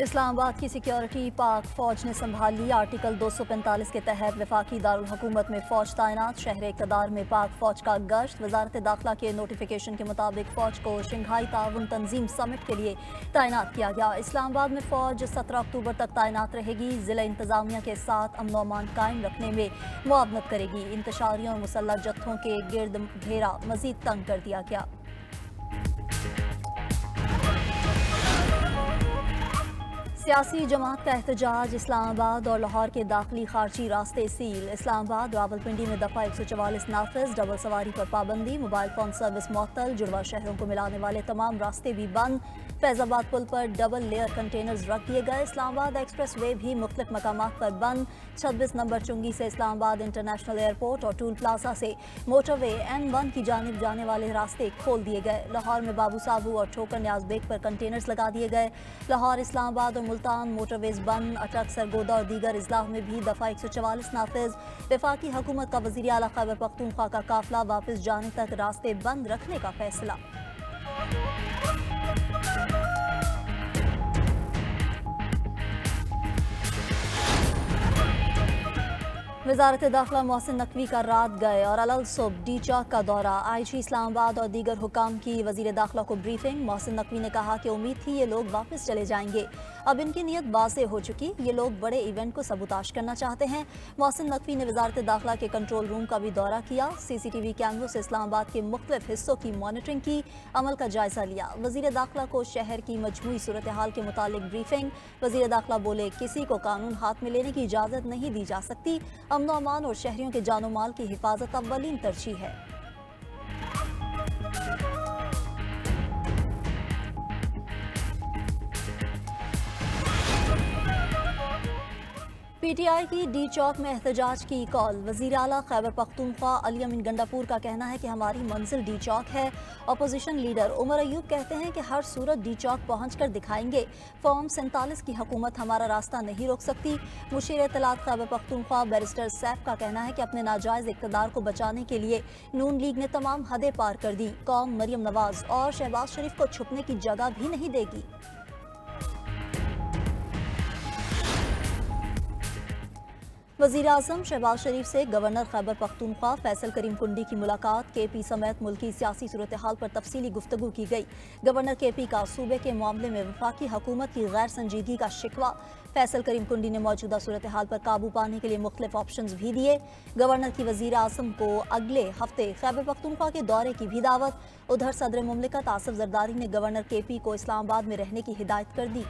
इस्लामाबाद की सिक्योरिटी पाक फौज ने संभाल ली। आर्टिकल 245 के तहत वफाकी दारुल हुकूमत में फौज तैनात। शहर इक़्तिदार में पाक फौज का गश्त। वजारत दाखिला के नोटिफिकेशन के मुताबिक फौज को शंघाई ताउन तंजीम समिट के लिए तैनात किया गया। इस्लामाबाद में फौज 17 अक्टूबर तक तैनात रहेगी। जिला इंतजामिया के साथ अमन व अमान कायम रखने में मुआवनत करेगी। इंतशारियों और मुसल्लह जत्थों के गिर्द घेरा मजीद तंग कर दिया गया। सियासी जमात का एहतजाज। इस्लामाबाद और लाहौर के दाखिली खारजी रास्ते सील। इस्लामाबाद रावलपिंडी में दफा 144 नाफिज। डबल सवारी पर पाबंदी। मोबाइल फोन सर्विस मुअत्तल। जुड़वा शहरों को मिलाने वाले तमाम रास्ते भी बंद। फैजाबाद पुल पर डबल लेयर कंटेनर्स रख दिए गए। इस्लामाबाद एक्सप्रेस वे भी मुख्तलिफ मकामात पर बंद। 26 नंबर चुंगी से इस्लामाबाद इंटरनेशनल एयरपोर्ट और टूल प्लाजा से मोटरवे N1 की जानिब जाने वाले रास्ते खोल दिए गए। लाहौर में बाबू साबू और ठोकर न्याज बेग पर कंटेनर्स लगा दिए गए। लाहौर, इस्लामाबाद और मुल्तान मोटरवेज बंद। अटक, सरगोदा और दीगर इजलाह में भी दफा 144 नाफिज। वफाकी हुकूमत का वज़ीर आला खैबर पख्तूनख्वा का काफिला वापस जाने तक रास्ते बंद रखने का फैसला। वजारत दाखिला मोहसिन नकवी का रात गए और अलग सुबह डी चौक का दौरा। IG इस्लामाबाद और दीगर हुकाम की वजीर दाखिला को ब्रीफिंग। मोहसिन नकवी ने कहा कि उम्मीद थी ये लोग वापस चले जाएंगे, अब इनकी नीयत वाज़ेह हो चुकी। ये लोग बड़े इवेंट को सबूताश करना चाहते हैं। मोहसिन नकवी ने वजारत दाखिला के कंट्रोल रूम का भी दौरा किया। CCTV कैमरों से इस्लामाबाद के मुख्तलिफ हिस्सों की मॉनिटरिंग की, अमल का जायजा लिया। वजीर दाखिला को शहर की मजमूई सूरत हाल के मुतालिक ब्रीफिंग। वजीर दाखिला बोले, किसी को कानून हाथ में लेने की इजाज़त नहीं दी जा सकती। अमन व अमान और शहरियों के जानो माल की हिफाजत अव्वलीन तरजीह है। PTI की डी चौक में एहतजाज की कॉल। वज़ीर आला खैबर पख्तूनख्वा अली अमीन गंडापुर का कहना है कि हमारी मंजिल डी चौक है। अपोजिशन लीडर उमर अयूब कहते हैं कि हर सूरत डी चौक पहुँच कर दिखाएंगे। फॉर्म 47 की हुकूमत हमारा रास्ता नहीं रोक सकती। मुशीर इत्तलात खैबर पख्तूनख्वा बैरिस्टर सैफ का कहना है कि अपने नाजायज़ इक़्तिदार को बचाने के लिए नून लीग ने तमाम हदें पार कर दी। कौम मरियम नवाज और शहबाज शरीफ को छुपने की जगह भी नहीं देगी। वज़ीर आज़म शहबाज शरीफ से गवर्नर खैबर पख्तूनख्वा फैसल करीम कुंडी की मुलाकात। KP समेत मुल्की सियासी सूरत हाल पर तफसीली गुफ्तगू की गई। गवर्नर KP का सूबे के मामले में वफाकी हुकूमत की गैर संजीदगी का शिकवा। फैसल करीम कुंडी ने मौजूदा सूरत हाल पर काबू पाने के लिए मुख्तलिफ ऑप्शंस भी दिए। गवर्नर की वज़ीर आज़म को अगले हफ्ते खैबर पख्तूनख्वा के दौरे की भी दावत। उधर सदर मुमलिकत आसिफ जरदारी ने गवर्नर KP को इस्लामाबाद में रहने की हिदायत कर दी।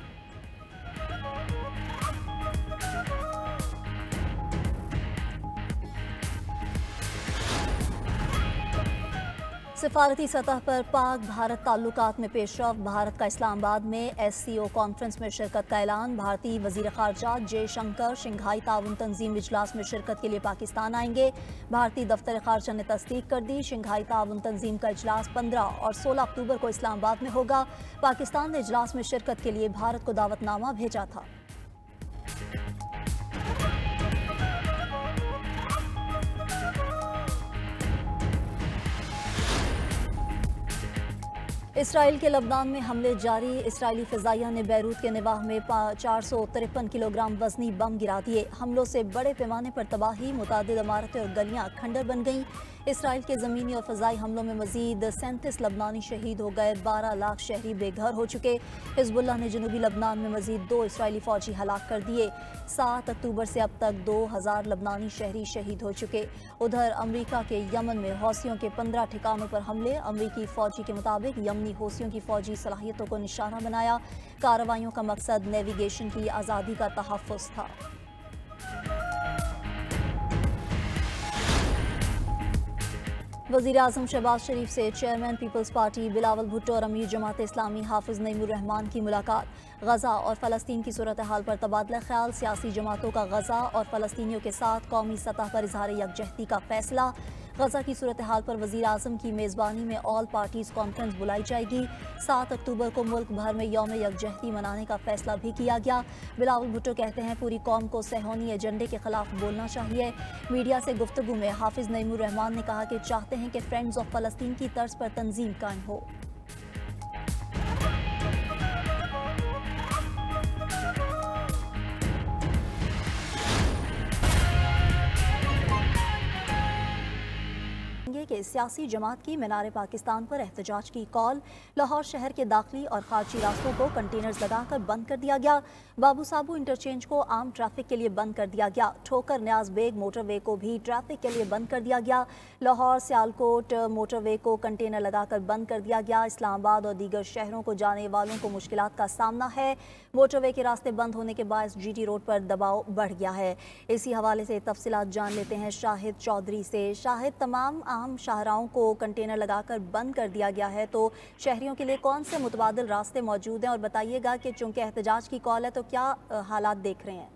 सिफारती सतह पर पाक भारत ताल्लुकात में पेशरफ। भारत का इस्लामाबाद में SCO कॉन्फ्रेंस में शिरकत का ऐलान। भारतीय वज़ीर ख़ारजा जयशंकर शंघाई ताउन तंजीम इजलास में शिरकत के लिए पाकिस्तान आएंगे। भारतीय दफ्तर ख़ारजा ने तस्दीक कर दी। शंघाई ताउन तंजीम का इजलास 15 और 16 अक्टूबर को इस्लामाबाद में होगा। पाकिस्तान ने इजलास में शिरकत के लिए भारत को दावतनामा भेजा था। इसराइल के लबनान में हमले जारी। इसराइली फ़िज़ाइया ने बैरूत के निवाह में 453 किलोग्राम वज़नी बम गिरा दिए। हमलों से बड़े पैमाने पर तबाही, मुतादिद इमारतें और गलियाँ खंडर बन गईं। इसराइल के ज़मीनी और फ़ज़ाई हमलों में मज़ीद 37 लबनानी शहीद हो गए। 12 लाख शहरी बेघर हो चुके। हिज़्बुल्लाह ने जनूबी लबनान में मज़ीद 2 इसराइली फ़ौजी हलाक कर दिए। 7 अक्टूबर से अब तक 2000 लबनानी शहरी शहीद हो चुके। उधर अमरीका के यमन में हौसियों के 15 ठिकानों पर हमले। अमरीकी फ़ौजी के मुताबिक यमनी हौसियों की फ़ौजी सलाहियतों को निशाना बनाया। कार्रवाइयों का मकसद नेविगेशन की आज़ादी का तहफ़्फ़ुज़ था। वज़ीर आज़म शहबाज शरीफ से चेयरमैन पीपल्स पार्टी बिलावल भुट्टो और अमीर जमात इस्लामी हाफिज़ नईमुर रहमान की मुलाकात। गज़ा और फ़लस्तीन की सूरत हाल पर तबादला ख्याल। सियासी जमातों का गज़ा और फ़लस्तीनियों के साथ कौमी सतह पर इज़हार यकजहती का फैसला। गज़ा की सूरत हाल पर वज़ीर आज़म की मेज़बानी में ऑल पार्टीज़ कॉन्फ्रेंस बुलाई जाएगी। 7 अक्टूबर को मुल्क भर में यौम यकजहती मनाने का फैसला भी किया गया। बिलावल भुट्टो कहते हैं पूरी कौम को सेहोनी एजेंडे के खिलाफ बोलना चाहिए। मीडिया से गुफ्तगू में हाफिज़ नईमुर रहमान ने कहा कि चाहते हैं कि फ्रेंड्स ऑफ फ़लस्तीन की तर्ज पर तंजीम कायम हो। जानेंगे कि सियासी जमात की मीनार पाकिस्तान पर एहतजाज की कॉल। लाहौर शहर के दाखिली और खारजी रास्तों को कंटेनर्स लगाकर बंद कर दिया गया। बाबू साबू इंटरचेंज को आम ट्रैफिक के लिए बंद कर दिया गया। ठोकर न्याज बेग मोटरवे को भी ट्रैफिक के लिए बंद कर दिया गया। लाहौर सियालकोट मोटरवे को कंटेनर लगाकर बंद कर दिया गया। इस्लामाबाद और दीगर शहरों को जाने वालों को मुश्किलात का सामना है। मोटरवे के रास्ते बंद होने के बाद GT रोड पर दबाव बढ़ गया है। इसी हवाले से तफसीलात जान लेते हैं शाहिद चौधरी से। शाहिद, तमाम अहम शाहराहों को कंटेनर लगाकर बंद कर दिया गया है, तो शहरियों के लिए कौन से मुतबादिल रास्ते मौजूद हैं? और बताइएगा कि चूंकि एहतजाज की कॉल है तो क्या हालात देख रहे हैं?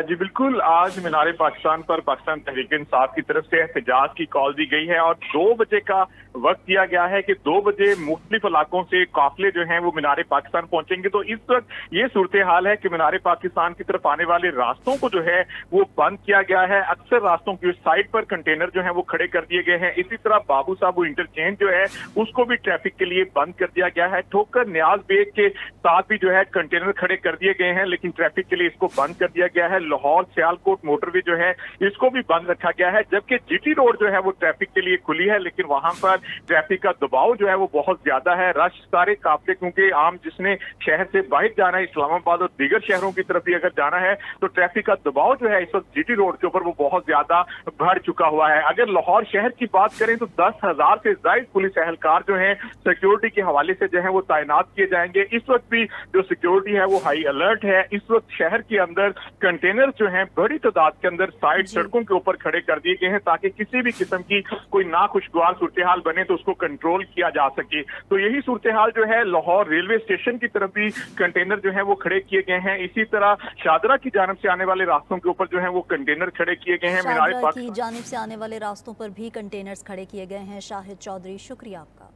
जी बिल्कुल, आज मीनार पाकिस्तान पर पाकिस्तान तहरीक-ए-इंसाफ की तरफ से एहतजाज की कॉल दी गई है और 2 बजे का वक्त दिया गया है कि 2 बजे मुख्तलिफ इलाकों से काफिले जो हैं वो मीनार पाकिस्तान पहुंचेंगे। तो इस वक्त ये सूरत हाल है कि मीनार पाकिस्तान की तरफ आने वाले रास्तों को जो है वो बंद किया गया है। अक्सर रास्तों की साइड पर कंटेनर जो है वो खड़े कर दिए गए हैं। इसी तरह बाबू साबू इंटरचेंज जो है उसको भी ट्रैफिक के लिए बंद कर दिया गया है। ठोकर न्याज बेग के साथ भी जो है कंटेनर खड़े कर दिए गए हैं, लेकिन ट्रैफिक के लिए इसको बंद कर दिया गया है। लाहौर सियालकोट मोटरवे जो है इसको भी बंद रखा गया है, जबकि GT रोड जो है वो ट्रैफिक के लिए खुली है, लेकिन वहां पर ट्रैफिक का दबाव जो है वो बहुत ज्यादा है। रश सारे काफिले, क्योंकि आम जिसने शहर से बाहर जाना है, इस्लामाबाद और दीगर शहरों की तरफ भी अगर जाना है, तो ट्रैफिक का दबाव जो है इस वक्त GT रोड के ऊपर वो बहुत ज्यादा बढ़ चुका हुआ है। अगर लाहौर शहर की बात करें तो 10,000 से ज्यादा पुलिस एहलकार जो है सिक्योरिटी के हवाले से जो है वो तैनात किए जाएंगे। इस वक्त भी जो सिक्योरिटी है वो हाई अलर्ट है। इस वक्त शहर के अंदर कंटेनर जो है बड़ी तादाद के अंदर साइड सड़कों के ऊपर खड़े कर दिए गए हैं, ताकि किसी भी किस्म की कोई नाखुशगवार सूरत हाल बने तो उसको कंट्रोल किया जा सके। तो यही सूरत हाल जो है लाहौर रेलवे स्टेशन की तरफ भी कंटेनर जो है वो खड़े किए गए हैं। इसी तरह शादरा की जानिब से आने वाले रास्तों के ऊपर जो है वो कंटेनर खड़े किए गए हैं। शादरा की जानिब से आने वाले रास्तों पर भी कंटेनर्स खड़े किए गए हैं। शाहिद चौधरी, शुक्रिया आपका।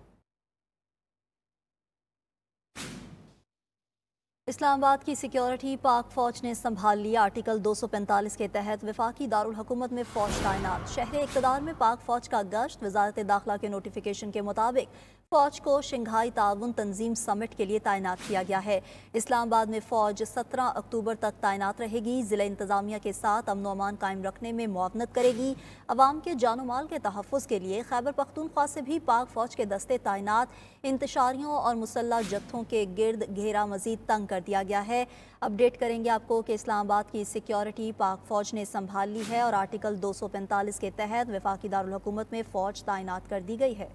इस्लामाबाद की सिक्योरिटी पाक फौज ने संभाल लिया। आर्टिकल 245 के तहत वफाकी दारुल हुकूमत में फौज तैनात। शहर इक़्तिदार में पाक फौज का गश्त। वजारत दाखिला के नोटिफिकेशन के मुताबिक फौज को शंघाई ताउन तंजीम समिट के लिए तैनात किया गया है। इस्लामाबाद में फौज 17 अक्टूबर तक तैनात रहेगी। जिला इंतजामिया के साथ अमन अमान कायम रखने में मुआवनत करेगी। अवाम के जानो माल के तहफ़्फ़ुज़ के लिए खैबर पख्तूनख्वा से भी पाक फौज के दस्ते तैनात। इंतशारियों और मुसल्लह जत्थों के गिर्द घेरा मजीद तंग कर दिया गया है। अपडेट करेंगे आपको कि इस्लामाबाद की सिक्योरिटी पाक फौज ने संभाल ली है और आर्टिकल 245 के तहत वफाकी दारुल हुकूमत में फौज तैनात कर दी गई है।